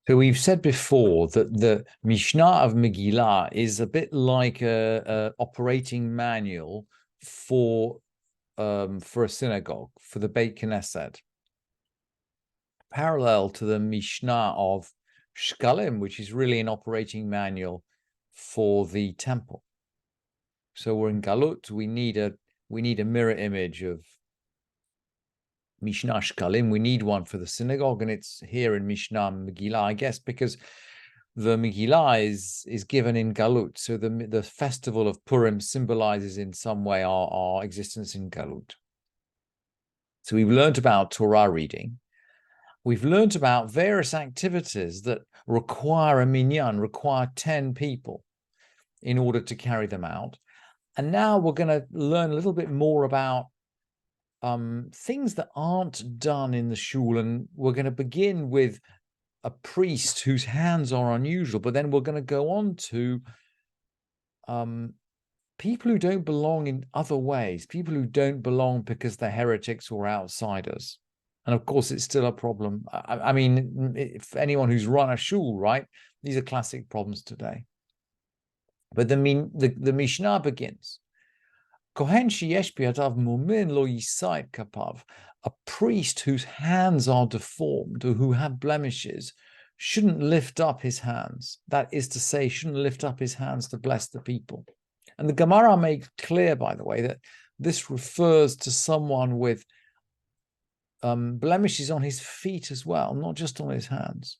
So we've said before that the Mishnah of Megillah is a bit like a operating manual for a synagogue, for the Beit Knesset, parallel to the Mishnah of Shkalim, which is really an operating manual for the temple. So we're in Galut. We need a mirror image of Mishnah Shkalim. We need one for the synagogue, and it's here in Mishnah Megillah, I guess, because the Megillah is given in Galut. So the festival of Purim symbolizes in some way our existence in Galut. So we've learned about Torah reading. We've learned about various activities that require a minyan, require 10 people in order to carry them out. And now we're going to learn a little bit more about things that aren't done in the shul. And we're going to begin with a priest whose hands are unusual, but then we're going to go on to people who don't belong in other ways, people who don't belong because they're heretics or outsiders. And of course, it's still a problem. I mean, if anyone who's run a shul, right, these are classic problems today. But the Mishnah begins. Kohen sheyesh biyadav mumin lo yisait kapav. A priest whose hands are deformed or who have blemishes shouldn't lift up his hands. That is to say, shouldn't lift up his hands to bless the people. And the Gemara makes clear, by the way, that this refers to someone with blemishes on his feet as well, not just on his hands.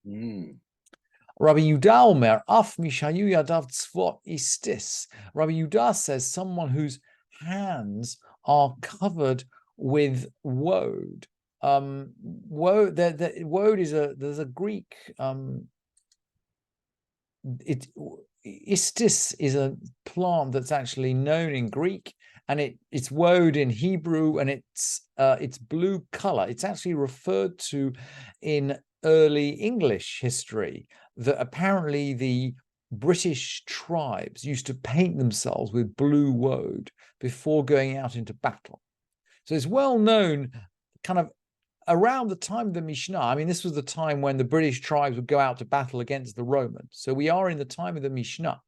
Rabbi Yudah Omer, af mishayu yadav tzvot istis. Rabbi Yudah says someone whose hands are covered with woad. Woad is there's a Greek. Istis is a plant that's actually known in Greek, and it's woad in Hebrew, and it's blue color. It's actually referred to in early English history that apparently the British tribes used to paint themselves with blue woad before going out into battle. So it's well known, kind of around the time of the Mishnah. I mean, this was the time when the British tribes would go out to battle against the Romans. So we are in the time of the Mishnah.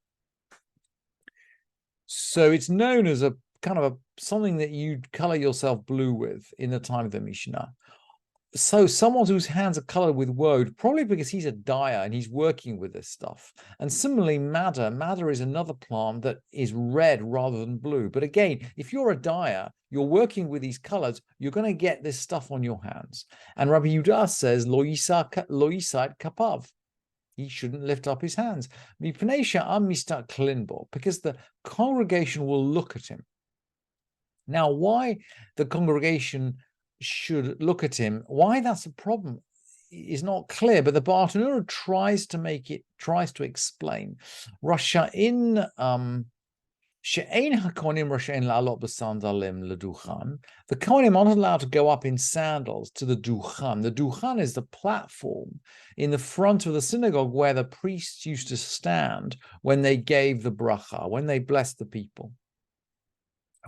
So it's known as a kind of something that you'd color yourself blue with in the time of the Mishnah. So someone whose hands are colored with woad, probably because he's a dyer and he's working with this stuff. And similarly, madder. Madder is another plant that is red rather than blue. But again, if you're a dyer, you're working with these colors, you're going to get this stuff on your hands. And Rabbi Yudah says, lo yisait kapav. He shouldn't lift up his hands. Because the congregation will look at him. Now, why the congregation should look at him, why that's a problem is not clear, but the Bartanura tries to explain. Rasha'in she'ein hakonim rasha'in la'alot b'sandalim l'duchan. The kohanim aren't allowed to go up in sandals to the duchan. The duchan is the platform in the front of the synagogue where the priests used to stand when they gave the bracha, when they blessed the people.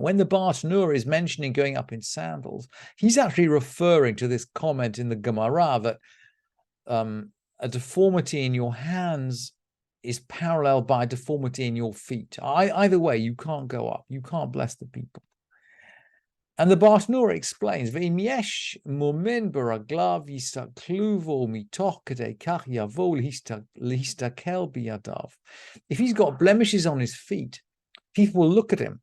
When the Bartanura is mentioning going up in sandals, he's actually referring to this comment in the Gemara that a deformity in your hands is paralleled by a deformity in your feet. Either way, you can't go up. You can't bless the people. And the Bartanura explains, "V'im yesh mumin baraglav yistakluvo mitoch kedei kach yavo lihistakel biyadav." If he's got blemishes on his feet, people will look at him.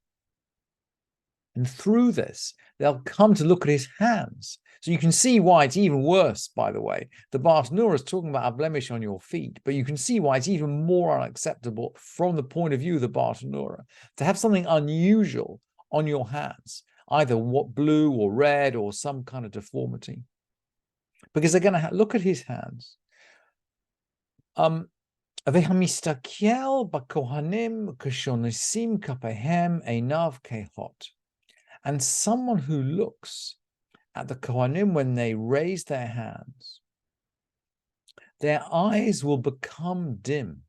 And through this, they'll come to look at his hands. So you can see why it's even worse, by the way. The Bartanura is talking about a blemish on your feet, but you can see why it's even more unacceptable from the point of view of the Bartanura to have something unusual on your hands, either blue or red or some kind of deformity. Because they're going to look at his hands. V'hamistakel b'kohanim k'shonesim kapehem einav kehot. And someone who looks at the Kohanim when they raise their hands, their eyes will become dim.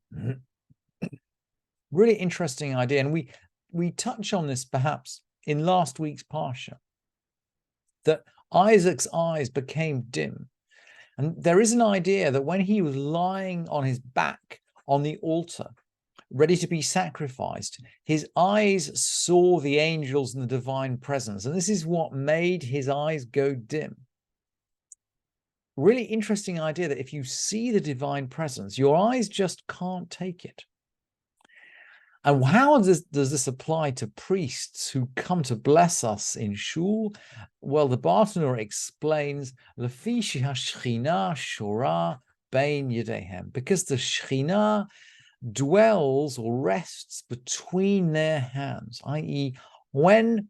Really interesting idea. And we touch on this perhaps in last week's Parsha, that Isaac's eyes became dim. And there is an idea that when he was lying on his back on the altar, ready to be sacrificed, his eyes saw the angels and the divine presence. And this is what made his eyes go dim. Really interesting idea that if you see the divine presence, your eyes just can't take it. And how does this apply to priests who come to bless us in shul? Well, the Bartanur explains, Lefi shechina shora bein yedehem, because the Shekhinah dwells or rests between their hands, i.e., when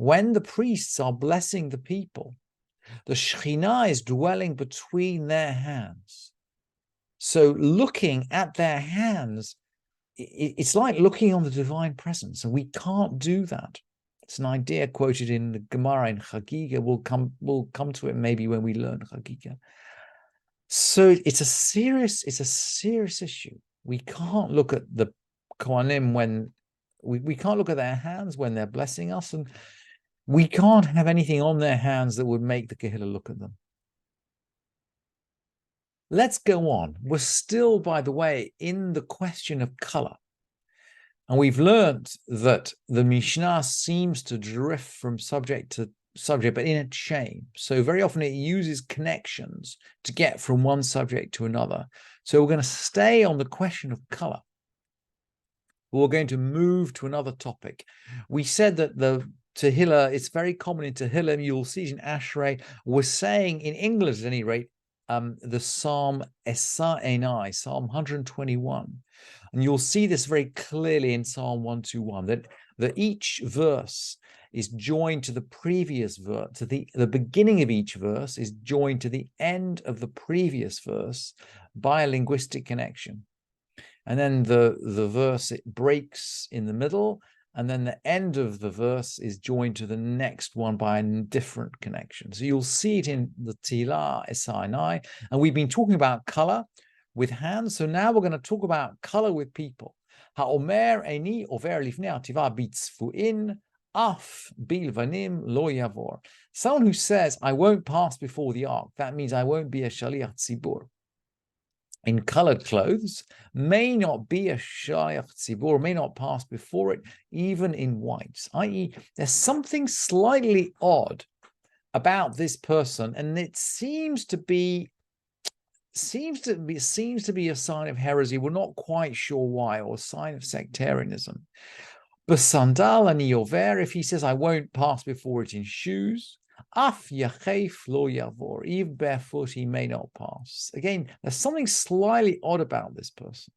the priests are blessing the people, the Shekhinah is dwelling between their hands. So looking at their hands, it's like looking on the divine presence, and we can't do that. It's an idea quoted in the Gemara in Chagiga. We'll come to it maybe when we learn Chagiga. So it's a serious issue. We can't look at the Kohanim when we can't look at their hands when they're blessing us, and we can't have anything on their hands that would make the Kehillah look at them. Let's go on. We're still, by the way, in the question of color. And we've learned that the Mishnah seems to drift from subject to subject, but in a chain. So very often it uses connections to get from one subject to another. So we're going to stay on the question of color. We're going to move to another topic. We said that the Tehillah, it's very common in Tehillim, you'll see it in Ashrei. We're saying in English at any rate, the Psalm Esa Enai, Psalm 121. And you'll see this very clearly in Psalm 121, that each verse is joined to the previous verse, to the beginning of each verse is joined to the end of the previous verse by a linguistic connection. And then the verse, it breaks in the middle, and then the end of the verse is joined to the next one by a different connection. So you'll see it in the Tehillah, Esainai, and we've been talking about color with hands. So now we're going to talk about color with people. Ha'omer eni over lifnei ativa bitzfuin af bilvanim lo yavor. Someone who says, I won't pass before the ark, that means I won't be a shaliach tzibur, in colored clothes, may not be a shaliach tzibur, may not pass before it, even in whites, i.e., there's something slightly odd about this person, and it seems to be a sign of heresy. We're not quite sure why, or a sign of sectarianism. But sandal and yover, if he says, I won't pass before it in shoes, af yachef lo yavor, even barefoot he may not pass. Again, there's something slightly odd about this person.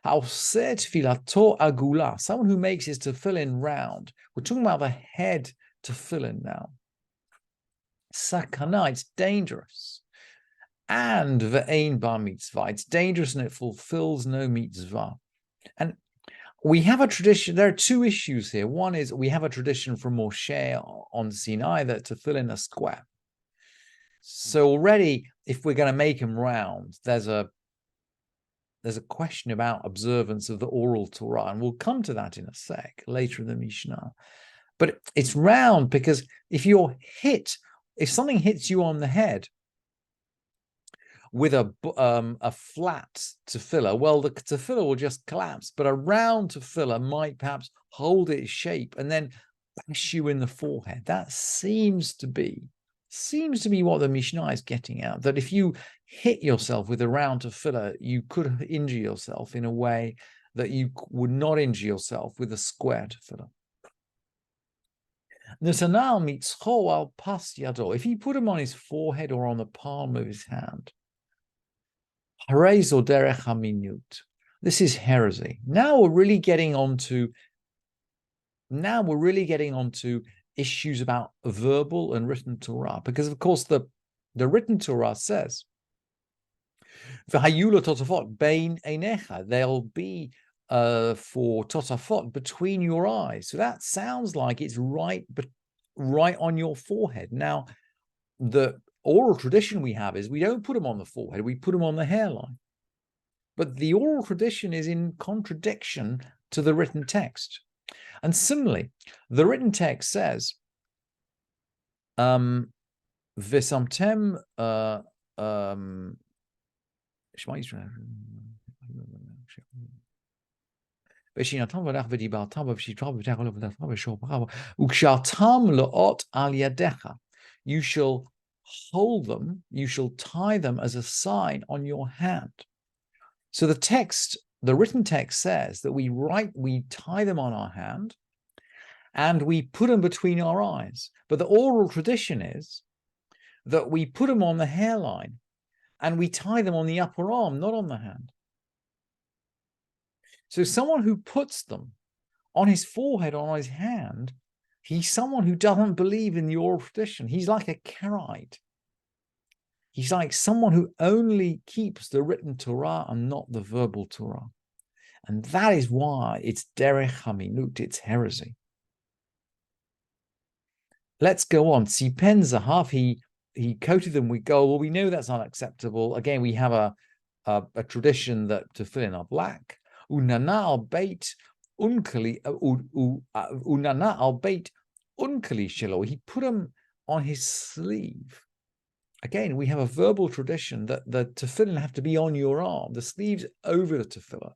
Haoseh tfilato agula, someone who makes his tefillin round. We're talking about the head tefillin now. Sakana, it's dangerous. And ve'ein bar mitzvah, it's dangerous and it fulfills no mitzvah. And we have a tradition. There are two issues here. One is we have a tradition from Moshe on Sinai that to fill in a square. So already, if we're going to make them round, there's a question about observance of the oral Torah, and we'll come to that in a sec later in the Mishnah. But it's round because if something hits you on the head with a flat tefillah, well, the tefillah will just collapse, but a round tefillah might perhaps hold its shape and then bash you in the forehead. That seems to be what the Mishnah is getting at, that if you hit yourself with a round tefillah, you could injure yourself in a way that you would not injure yourself with a square tefillah. Netanel mitzcho al pas yado, if he put him on his forehead or on the palm of his hand, this is heresy. Now we're really getting onto issues about verbal and written Torah, because of course the written Torah says there'll be for totafot between your eyes. So that sounds like it's right on your forehead. Now the oral tradition we have is we don't put them on the forehead, we put them on the hairline. But the oral tradition is in contradiction to the written text. And similarly, the written text says, V'samtem you shall hold them, you shall tie them as a sign on your hand. So the text, the written text says that we tie them on our hand and we put them between our eyes. But the oral tradition is that we put them on the hairline and we tie them on the upper arm, not on the hand. So someone who puts them on his forehead, on his hand, he's someone who doesn't believe in the oral tradition. He's like a Karaite. He's like someone who only keeps the written Torah and not the verbal Torah. And that is why it's derech haminut, it's heresy. Let's go on. Sipen Zahav, he coated them with gold. Well, we know that's unacceptable. Again, we have a tradition that tefillin are black. Unana al beit unkali unana al beit unkali shelo. He put them on his sleeve. Again, we have a verbal tradition that the tefillin have to be on your arm. The sleeve's over the tefillah.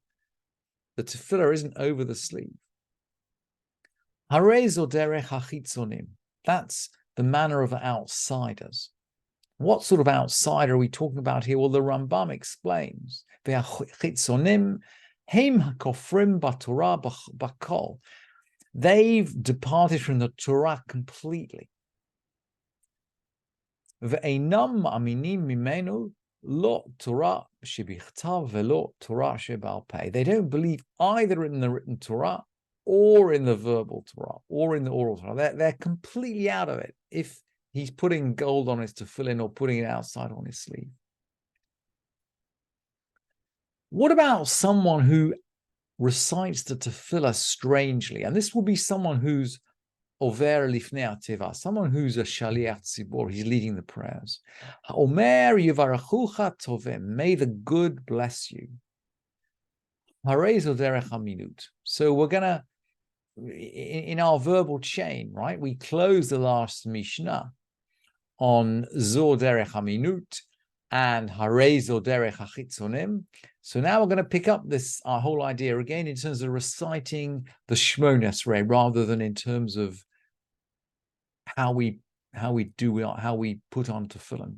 The tefillah isn't over the sleeve. Harei zo derech hachitzonim. That's the manner of outsiders. What sort of outsider are we talking about here? Well, the Rambam explains. Ve'achitzonim heim hakofrim b'Torah b'kol. They've departed from the Torah completely. Ve'einam aminim mimenu lo Torah shebichtav ve'lo Torah shebal peh. They don't believe either in the written Torah or in the verbal Torah or in the oral Torah. They're completely out of it if he's putting gold on his tefillin or putting it outside on his sleeve. What about someone who recites the tefillah strangely? And this will be someone who's over lifnei ateva, someone who's a shaliach tzibor, he's leading the prayers. Omer yivarachucha tovim, may the good bless you. Harei zo derech haminut. So we're going to, in our verbal chain, right, we close the last Mishnah on zo derech haminut and harei zo derech hachitzonim. So now we're going to pick up our whole idea again in terms of reciting the Shmona Esrei rather than in terms of how we put on tefillin.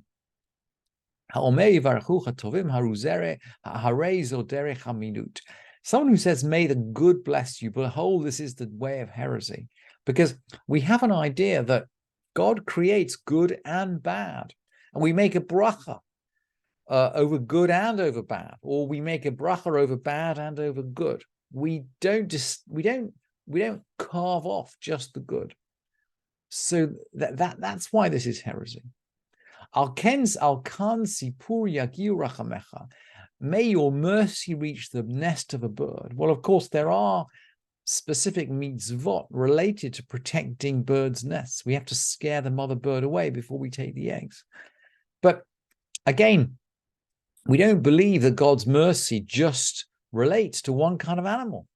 Someone who says, may the good bless you, behold, this is the way of heresy. Because we have an idea that God creates good and bad. And we make a bracha over good and over bad. Or we make a bracha over bad and over good. We don't carve off just the good. So that's why this is heresy. May your mercy reach the nest of a bird. Well, of course, there are specific mitzvot related to protecting birds' nests. We have to scare the mother bird away before we take the eggs. But again, we don't believe that God's mercy just relates to one kind of animal.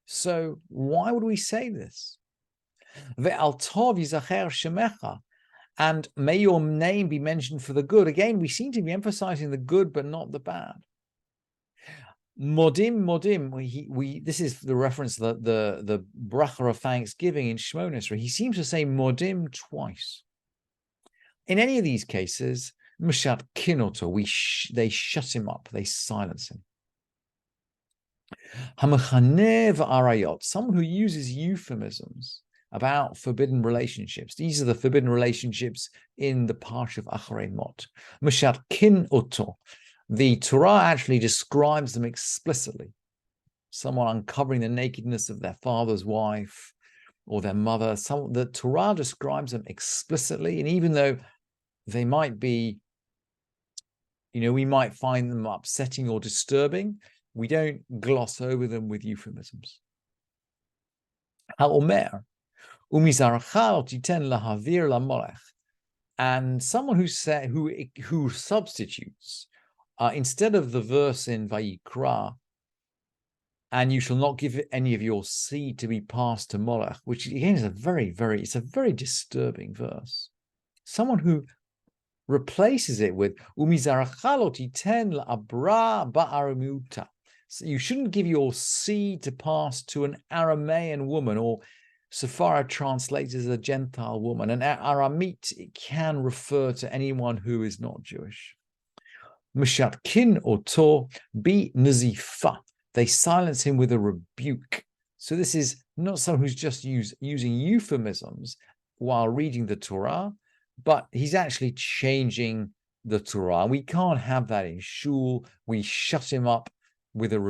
So why would we say this? Ve'al tov yizacher shemecha, and may your name be mentioned for the good. Again, we seem to be emphasizing the good, but not the bad. Modim. This is the reference that the bracha of thanksgiving in Shmona Esrei. He seems to say modim twice. In any of these cases, Mishat kinoto, they shut him up, they silence him. Hamachaneh v'arayot, someone who uses euphemisms about forbidden relationships. These are the forbidden relationships in the Parsha of Acharei Mot. Mishat kin oto, the Torah actually describes them explicitly. Someone uncovering the nakedness of their father's wife or their mother. The Torah describes them explicitly, and even though they might be, we might find them upsetting or disturbing, we don't gloss over them with euphemisms. Ha'omer, umizarcha titen lahavir lamolech, and someone who substitutes instead of the verse in Vayikra, and you shall not give any of your seed to be passed to Molech, which again is a very disturbing verse. Someone who replaces it with umizarachaloti ten abra ba'aramuta. So you shouldn't give your seed to pass to an Aramean woman, or Sephara translates as a Gentile woman. And Aramit, it can refer to anyone who is not Jewish. Mishatkin oto bi nazifa. They silence him with a rebuke. So this is not someone who's just using euphemisms while reading the Torah, but he's actually changing the Torah. We can't have that in shul. We shut him up with a